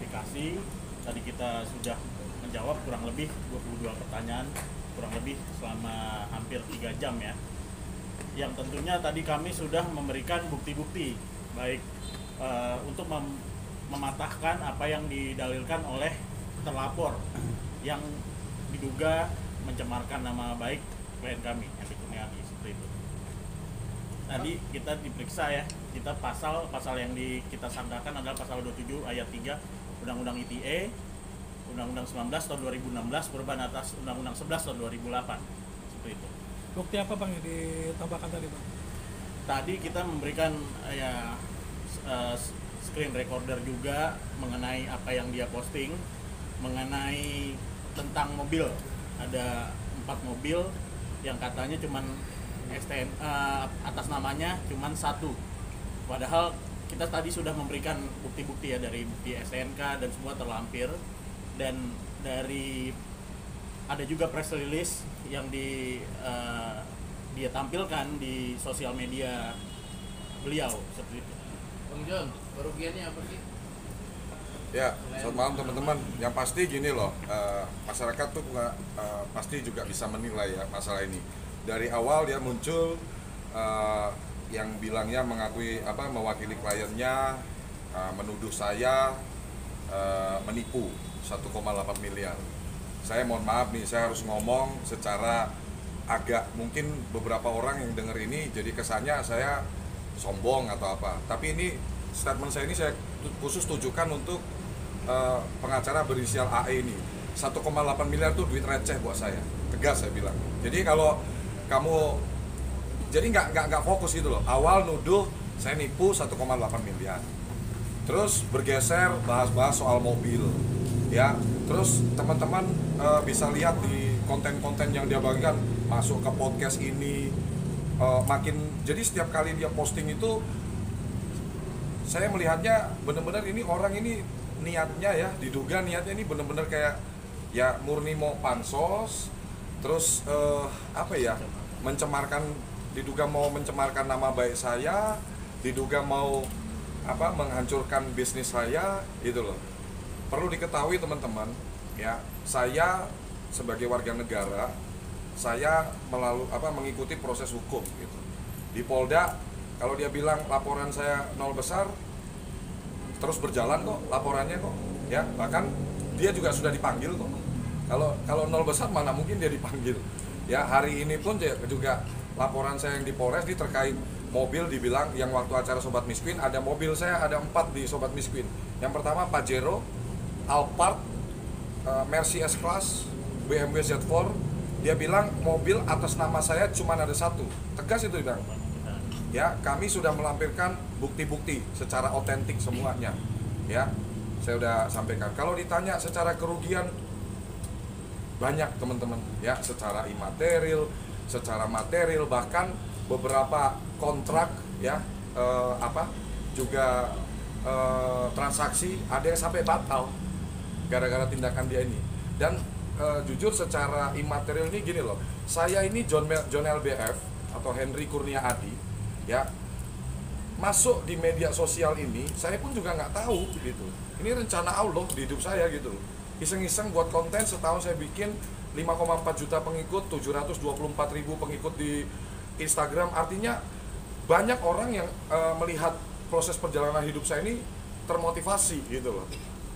klarifikasi. Tadi kita sudah menjawab kurang lebih 22 pertanyaan, kurang lebih selama hampir 3 jam ya. Yang tentunya tadi kami sudah memberikan bukti-bukti, baik untuk mematahkan apa yang didalilkan oleh terlapor yang diduga mencemarkan nama baik klien kami, yang Kurniadi, seperti itu. Tadi kita diperiksa ya, kita pasal yang kita sangkakan adalah pasal 27 ayat 3 Undang-Undang ITE, Undang-Undang 19 tahun 2016 perubahan atas Undang-Undang 11 tahun 2008, seperti itu. Bukti apa Bang yang ditambahkan tadi Bang? Tadi kita memberikan screen recorder juga mengenai apa yang dia posting, mengenai tentang mobil. Ada 4 mobil yang katanya cuman atas namanya cuman 1. Padahal kita tadi sudah memberikan bukti-bukti ya, dari bukti STNK dan semua terlampir, dan dari ada juga press release yang dia tampilkan di sosial media beliau, seperti itu. Bang John, kerugiannya apa sih? Ya, selamat malam teman-teman. Yang pasti gini loh, masyarakat tuh pasti juga bisa menilai ya masalah ini. Dari awal dia muncul yang bilangnya mewakili kliennya, menuduh saya menipu 1,8 miliar. Saya mohon maaf nih, saya harus ngomong secara agak, mungkin beberapa orang yang dengar ini jadi kesannya saya sombong atau apa. Tapi ini statement saya ini saya khusus tujukan untuk pengacara berinisial AE ini. 1,8 miliar itu duit receh buat saya, tegas saya bilang. Jadi kalau kamu jadi nggak fokus gitu loh. Awal nuduh saya nipu 1,8 miliar, terus bergeser bahas-bahas soal mobil, ya. Terus teman-teman bisa lihat di konten-konten yang dia bagikan, masuk ke podcast ini, jadi setiap kali dia posting itu saya melihatnya benar-benar ini orang ini niatnya ya, diduga niatnya ini benar-benar kayak ya murni mau pansos, terus diduga mau mencemarkan nama baik saya, diduga mau menghancurkan bisnis saya gitu loh. Perlu diketahui teman-teman ya, saya sebagai warga negara, saya mengikuti proses hukum gitu. Di Polda kalau dia bilang laporan saya nol besar, terus berjalan kok laporannya kok ya, bahkan dia juga sudah dipanggil kok. Kalau nol besar mana mungkin dia dipanggil ya. Hari ini pun juga laporan saya yang di Polres ini terkait mobil, dibilang yang waktu acara Sobat Miskin ada mobil saya ada 4 di Sobat Miskin. Yang pertama Pajero, Alphard, Mercy S-Class, BMW Z4. Dia bilang mobil atas nama saya cuma ada 1. Tegas itu bilang. Ya, kami sudah melampirkan bukti-bukti secara otentik semuanya. Ya, saya sudah sampaikan. Kalau ditanya secara kerugian, banyak teman-teman ya, secara imaterial, secara material, bahkan beberapa kontrak ya transaksi ada yang sampai batal gara-gara tindakan dia ini. Dan jujur secara imaterial ini gini loh, saya ini John LBF atau Henry Kurniadi ya, masuk di media sosial ini saya pun juga nggak tahu gitu. Ini rencana Allah di hidup saya gitu. Iseng-iseng buat konten, setahun saya bikin 5,4 juta pengikut, 724.000 pengikut di Instagram. Artinya banyak orang yang melihat proses perjalanan hidup saya ini termotivasi gitu loh.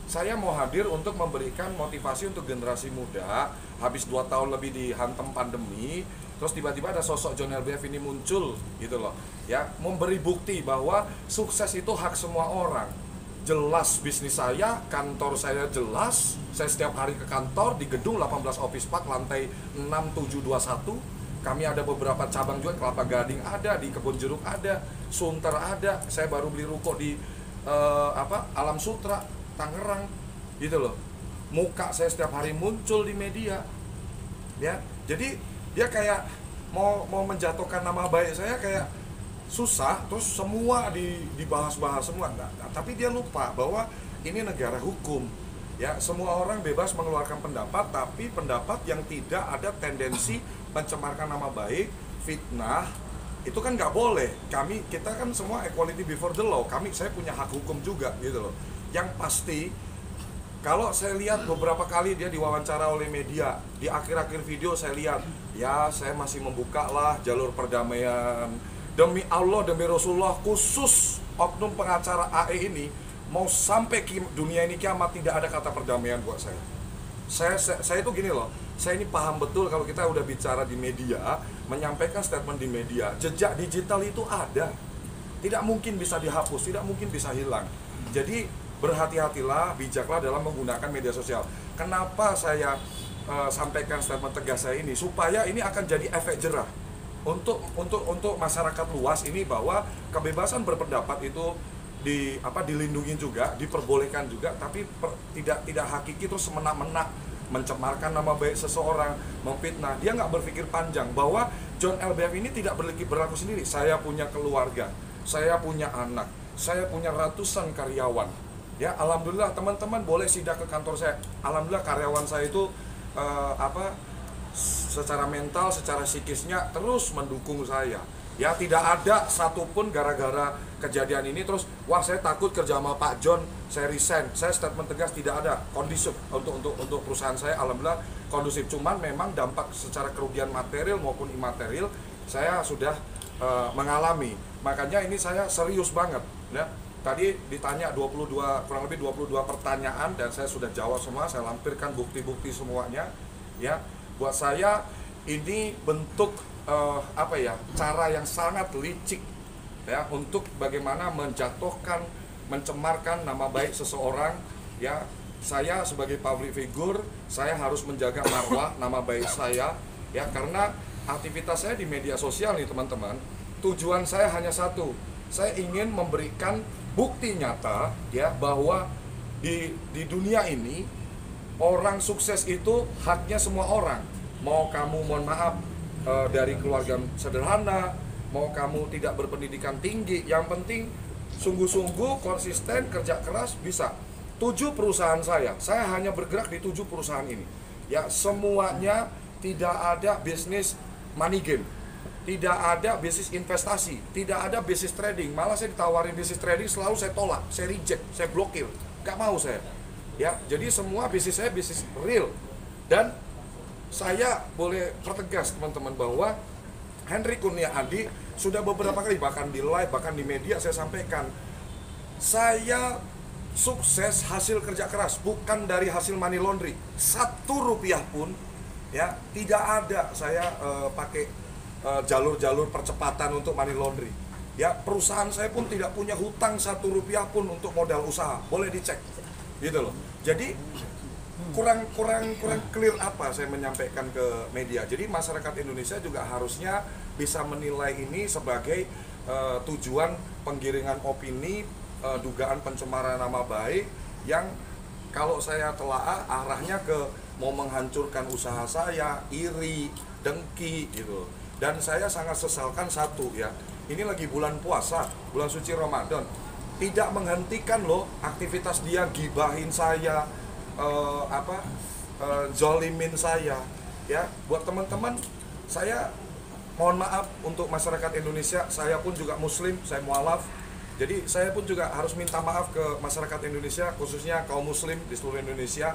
Saya mau hadir untuk memberikan motivasi untuk generasi muda. Habis 2 tahun lebih dihantam pandemi, terus tiba-tiba ada sosok John LBF ini muncul gitu loh ya, memberi bukti bahwa sukses itu hak semua orang. Jelas bisnis saya, kantor saya jelas, saya setiap hari ke kantor di gedung 18 Office Park lantai 6721. Kami ada beberapa cabang juga, Kelapa Gading ada, di Kebun Jeruk ada, Sunter ada. Saya baru beli ruko di Alam Sutra, Tangerang gitu loh. Muka saya setiap hari muncul di media ya. Jadi dia kayak mau menjatuhkan nama baik saya, kayak susah, terus semua dibahas-bahas semua. Nah, tapi dia lupa bahwa ini negara hukum ya, semua orang bebas mengeluarkan pendapat, tapi pendapat yang tidak ada tendensi mencemarkan nama baik, fitnah, itu kan nggak boleh. Kita kan semua equality before the law. Saya punya hak hukum juga gitu loh. Yang pasti Kalau saya lihat beberapa kali dia diwawancara oleh media, di akhir-akhir video saya lihat, ya saya masih membuka lah jalur perdamaian. Demi Allah, demi Rasulullah, khusus oknum pengacara AE ini, mau sampai dunia ini kiamat tidak ada kata perdamaian buat saya. Saya itu gini loh, saya ini paham betul kalau kita udah bicara di media, menyampaikan statement di media, jejak digital itu ada. Tidak mungkin bisa dihapus, tidak mungkin bisa hilang. Jadi berhati-hatilah, bijaklah dalam menggunakan media sosial. Kenapa saya sampaikan statement tegas saya ini? Supaya ini akan jadi efek jerah untuk masyarakat luas ini, bahwa kebebasan berpendapat itu dilindungi juga, diperbolehkan juga, tapi tidak hakiki terus semena-mena mencemarkan nama baik seseorang, memfitnah. Dia nggak berpikir panjang bahwa John LBF ini tidak berlaku sendiri. Saya punya keluarga, saya punya anak, saya punya ratusan karyawan. Ya, alhamdulillah teman-teman boleh sidak ke kantor saya. Alhamdulillah karyawan saya itu secara mental, secara psikisnya terus mendukung saya. Ya, tidak ada satupun gara-gara kejadian ini terus, wah saya takut kerja sama Pak John, saya resign. Saya statement tegas, tidak ada. Kondusif untuk perusahaan saya, alhamdulillah kondusif. Cuman memang dampak secara kerugian material maupun imaterial saya sudah mengalami. Makanya ini saya serius banget, ya. Tadi ditanya kurang lebih 22 pertanyaan dan saya sudah jawab semua, saya lampirkan bukti-bukti semuanya. Ya, buat saya ini bentuk cara yang sangat licik, ya, untuk bagaimana menjatuhkan, mencemarkan nama baik seseorang. Ya, saya sebagai public figure, saya harus menjaga marwah nama baik saya, ya, karena aktivitas saya di media sosial nih teman-teman, tujuan saya hanya satu, saya ingin memberikan bukti nyata, ya, bahwa di dunia ini orang sukses itu haknya semua orang. Mau kamu, mohon maaf, dari keluarga sederhana, mau kamu tidak berpendidikan tinggi, yang penting sungguh-sungguh konsisten, kerja keras, bisa. 7 perusahaan saya hanya bergerak di 7 perusahaan ini. Ya, semuanya tidak ada bisnis money game, tidak ada bisnis investasi, tidak ada bisnis trading. Malah saya ditawarin bisnis trading, selalu saya tolak, saya reject, saya blokir, nggak mau saya. Ya, jadi semua bisnis saya bisnis real. Dan saya boleh pertegas teman-teman bahwa Henry Kurnia Adi sudah beberapa kali, bahkan di live, bahkan di media saya sampaikan, saya sukses hasil kerja keras, bukan dari hasil money laundry. 1 rupiah pun, ya, tidak ada saya pakai jalur-jalur percepatan untuk money laundry. Ya, perusahaan saya pun tidak punya hutang 1 rupiah pun untuk modal usaha, boleh dicek, gitu loh. Jadi kurang clear apa saya menyampaikan ke media. Jadi masyarakat Indonesia juga harusnya bisa menilai ini sebagai tujuan penggiringan opini, dugaan pencemaran nama baik yang kalau saya telaah arahnya ke mau menghancurkan usaha saya, iri, dengki, gitu. Dan saya sangat sesalkan satu, ya, ini lagi bulan puasa, bulan suci Ramadan, tidak menghentikan loh aktivitas dia, gibahin saya, zolimin saya. Ya, buat teman-teman, saya mohon maaf untuk masyarakat Indonesia, saya pun juga muslim, saya mualaf. Jadi saya pun juga harus minta maaf ke masyarakat Indonesia, khususnya kaum muslim di seluruh Indonesia,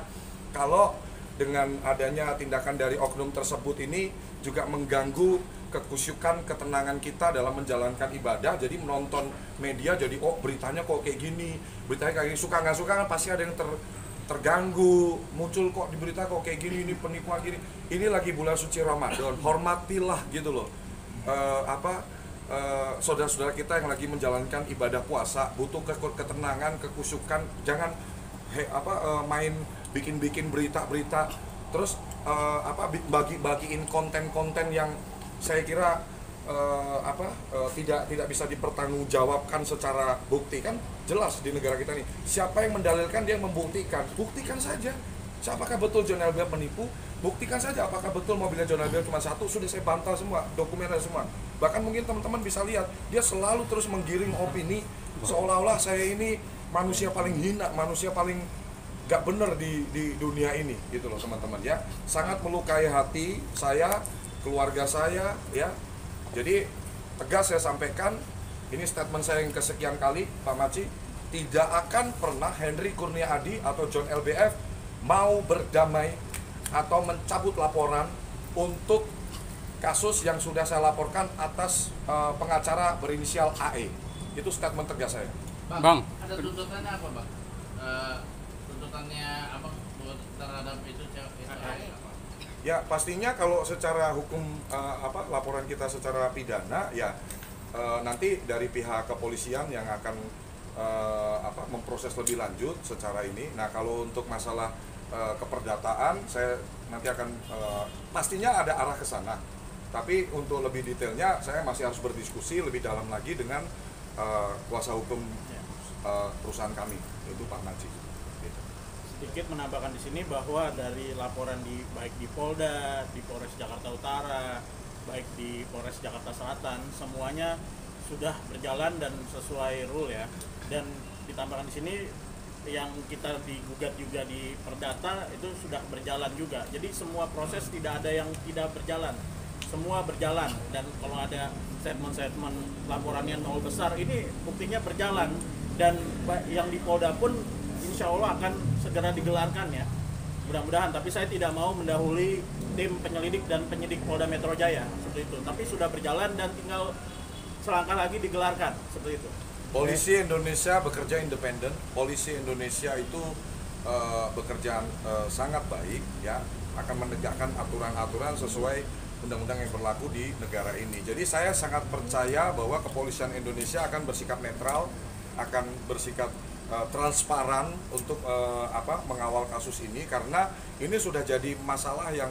kalau dengan adanya tindakan dari oknum tersebut ini juga mengganggu kekusyukan, ketenangan kita dalam menjalankan ibadah. Jadi menonton media jadi, oh beritanya kok kayak gini, beritanya kayak gini, suka nggak suka kan pasti ada yang terganggu, muncul kok di berita kok kayak gini, ini penipuan gini. Ini lagi bulan suci Ramadan, hormatilah gitu loh. Saudara-saudara kita yang lagi menjalankan ibadah puasa butuh ketenangan, kekusyukan. Jangan main bikin berita-berita terus bagiin konten-konten yang saya kira tidak bisa dipertanggungjawabkan secara bukti. Kan jelas di negara kita nih, siapa yang mendalilkan dia yang membuktikan. Buktikan saja apakah betul John LBF menipu, buktikan saja apakah betul mobilnya John LBF cuma 1, sudah saya bantah semua, dokumennya semua. Bahkan mungkin teman-teman bisa lihat, dia selalu terus menggiring opini seolah-olah saya ini manusia paling hina, manusia paling gak bener di dunia ini, gitu loh teman-teman, ya. Sangat melukai hati saya, keluarga saya, ya. Jadi tegas saya sampaikan, ini statement saya yang kesekian kali, Pak Maci, tidak akan pernah Henry Kurnia Adi atau John LBF mau berdamai atau mencabut laporan untuk kasus yang sudah saya laporkan atas pengacara berinisial AE. Itu statement tegas saya. Bang. Ada tuntutannya apa, Bang? Tuntutannya apa terhadap itu AE apa? Ya pastinya kalau secara hukum laporan kita secara pidana ya nanti dari pihak kepolisian yang akan memproses lebih lanjut secara ini. Nah kalau untuk masalah keperdataan saya nanti akan pastinya ada arah ke sana. Tapi untuk lebih detailnya saya masih harus berdiskusi lebih dalam lagi dengan kuasa hukum perusahaan kami, yaitu Pak Najib. Gitu. Sedikit menambahkan di sini bahwa dari laporan baik di Polda, di Polres Jakarta Utara, baik di Polres Jakarta Selatan, semuanya sudah berjalan dan sesuai rule ya. Dan ditambahkan di sini yang kita digugat juga di Perdata itu sudah berjalan juga. Jadi semua proses tidak ada yang tidak berjalan. Semua berjalan, dan kalau ada statement-statement laporannya nol besar, ini buktinya berjalan, dan yang di Polda pun insya Allah akan segera digelarkan ya, mudah-mudahan. Tapi saya tidak mau mendahului tim penyelidik dan penyidik Polda Metro Jaya seperti itu, tapi sudah berjalan dan tinggal selangkah lagi digelarkan seperti itu. Polisi Indonesia bekerja independen, polisi Indonesia itu bekerja sangat baik ya, akan menegakkan aturan-aturan sesuai undang-undang yang berlaku di negara ini. Jadi saya sangat percaya bahwa kepolisian Indonesia akan bersikap netral, akan bersikap transparan untuk mengawal kasus ini, karena ini sudah jadi masalah yang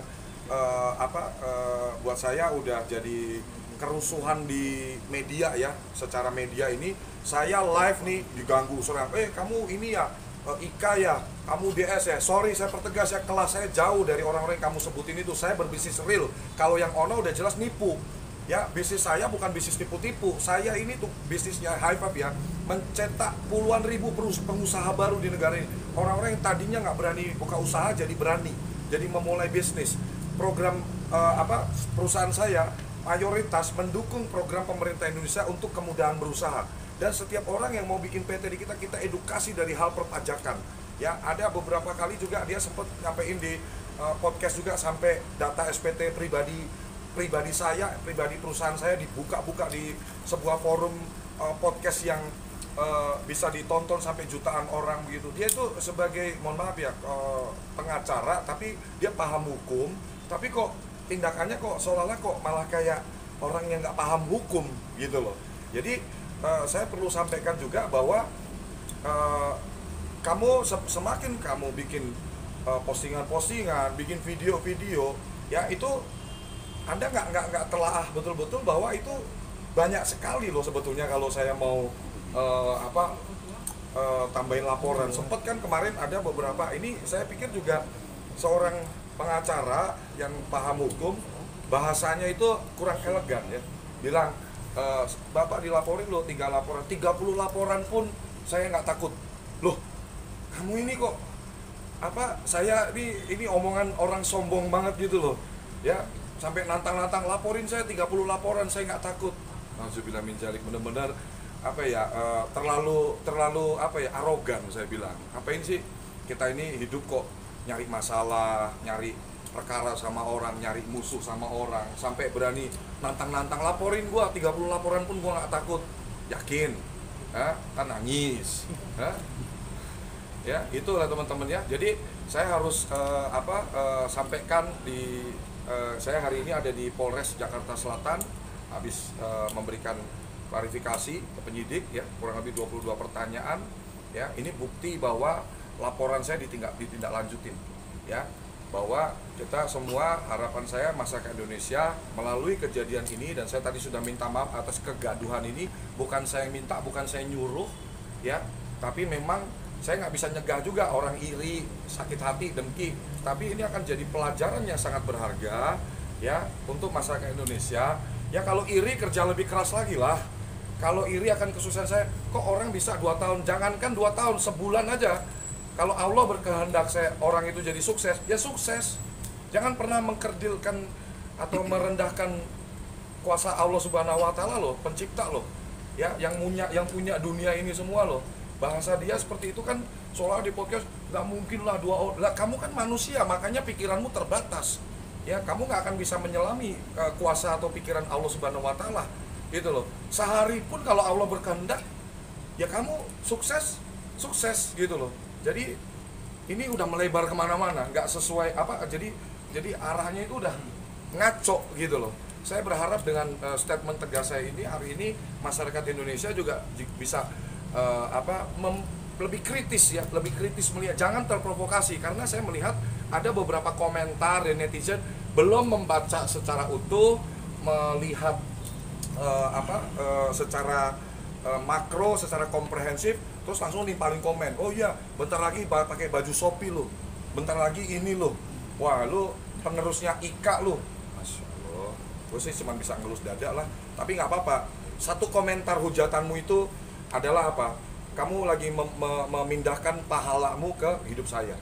buat saya udah jadi kerusuhan di media ya. Secara media ini saya live nih diganggu serang, kamu ini ya IKA ya, kamu DS ya. Sorry saya pertegas ya, kelas saya jauh dari orang-orang yang kamu sebutin itu. Saya berbisnis real. Kalau yang ono udah jelas nipu. Ya, bisnis saya bukan bisnis tipu-tipu. Saya ini tuh bisnisnya High Five ya, mencetak puluhan ribu pengusaha baru di negara ini. Orang-orang yang tadinya nggak berani buka usaha jadi berani, jadi memulai bisnis. Program perusahaan saya mayoritas mendukung program pemerintah Indonesia untuk kemudahan berusaha. Dan setiap orang yang mau bikin PT di kita edukasi dari hal perpajakan. Ya, ada beberapa kali juga dia sempat nyampein di podcast juga sampai data SPT pribadi saya, pribadi perusahaan saya dibuka-buka di sebuah forum podcast yang bisa ditonton sampai jutaan orang begitu. Dia itu sebagai, mohon maaf ya, pengacara, tapi dia paham hukum, tapi kok tindakannya kok seolah-olah kok malah kayak orang yang nggak paham hukum gitu loh. Jadi saya perlu sampaikan juga bahwa semakin kamu bikin postingan-postingan, bikin video-video, ya itu Anda nggak telaah betul-betul bahwa itu banyak sekali loh sebetulnya kalau saya mau tambahin laporan. Sempet kan kemarin ada beberapa, ini saya pikir juga seorang pengacara yang paham hukum, bahasanya itu kurang elegan ya, bilang Bapak dilaporin loh, 3 laporan, 30 laporan pun saya nggak takut. Loh, kamu ini kok saya ini omongan orang sombong banget gitu loh ya, sampai nantang-nantang laporin saya 30 laporan saya nggak takut. Nauzubillah min dzalik, benar-benar terlalu arogan saya bilang. Apa ini sih, kita ini hidup kok nyari masalah, nyari perkara sama orang, nyari musuh sama orang, sampai berani nantang-nantang laporin gua 30 laporan pun gua nggak takut. Yakin? Kan nangis. Ya, itulah teman-teman ya. Jadi saya harus sampaikan saya hari ini ada di Polres Jakarta Selatan, habis memberikan klarifikasi ke penyidik ya, kurang lebih 22 pertanyaan ya. Ini bukti bahwa laporan saya ditindaklanjutin ya, bahwa kita semua, harapan saya masyarakat Indonesia melalui kejadian ini, dan saya tadi sudah minta maaf atas kegaduhan ini, bukan saya minta, bukan saya nyuruh ya, tapi memang saya nggak bisa nyegah juga orang iri, sakit hati, dengki, tapi ini akan jadi pelajaran yang sangat berharga ya untuk masyarakat Indonesia ya. Kalau iri kerja lebih keras lagi lah. Kalau iri akan kesusahan saya, kok orang bisa 2 tahun, jangankan 2 tahun, sebulan aja. Kalau Allah berkehendak orang itu jadi sukses, ya sukses. Jangan pernah mengkerdilkan atau merendahkan kuasa Allah Subhanahu wa taala loh, pencipta loh. Ya, yang punya dunia ini semua loh. bahasa dia seperti itu kan, seolah di podcast nggak mungkin lah 2 orang. Lah kamu kan manusia, makanya pikiranmu terbatas. Ya, kamu nggak akan bisa menyelami kuasa atau pikiran Allah Subhanahu wa taala. Gitu loh. Sehari pun kalau Allah berkehendak, ya kamu sukses gitu loh. Jadi ini udah melebar kemana-mana, nggak sesuai apa. Jadi arahnya itu udah ngaco gitu loh. Saya berharap dengan statement tegas saya ini hari ini masyarakat Indonesia juga bisa lebih kritis ya, lebih kritis melihat, jangan terprovokasi, karena saya melihat ada beberapa komentar dari netizen belum membaca secara utuh, melihat secara makro, secara komprehensif, terus langsung nimpalin komen. Oh iya, bentar lagi pakai baju Shopee lo, bentar lagi ini lo, wah lo penerusnya Ika lo. Masya Allah, gue sih cuma bisa ngelus dada lah, tapi nggak apa-apa. Satu komentar hujatanmu itu adalah apa? Kamu lagi memindahkan pahalamu ke hidup saya.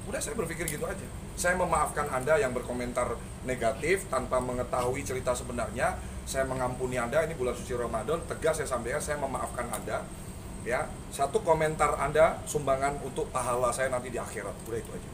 Udah, saya berpikir gitu aja. Saya memaafkan Anda yang berkomentar negatif tanpa mengetahui cerita sebenarnya. Saya mengampuni Anda, ini bulan suci Ramadan, tegas saya sampaikan, saya memaafkan Anda. Ya, satu komentar Anda sumbangan untuk pahala saya nanti di akhirat. Udah itu aja.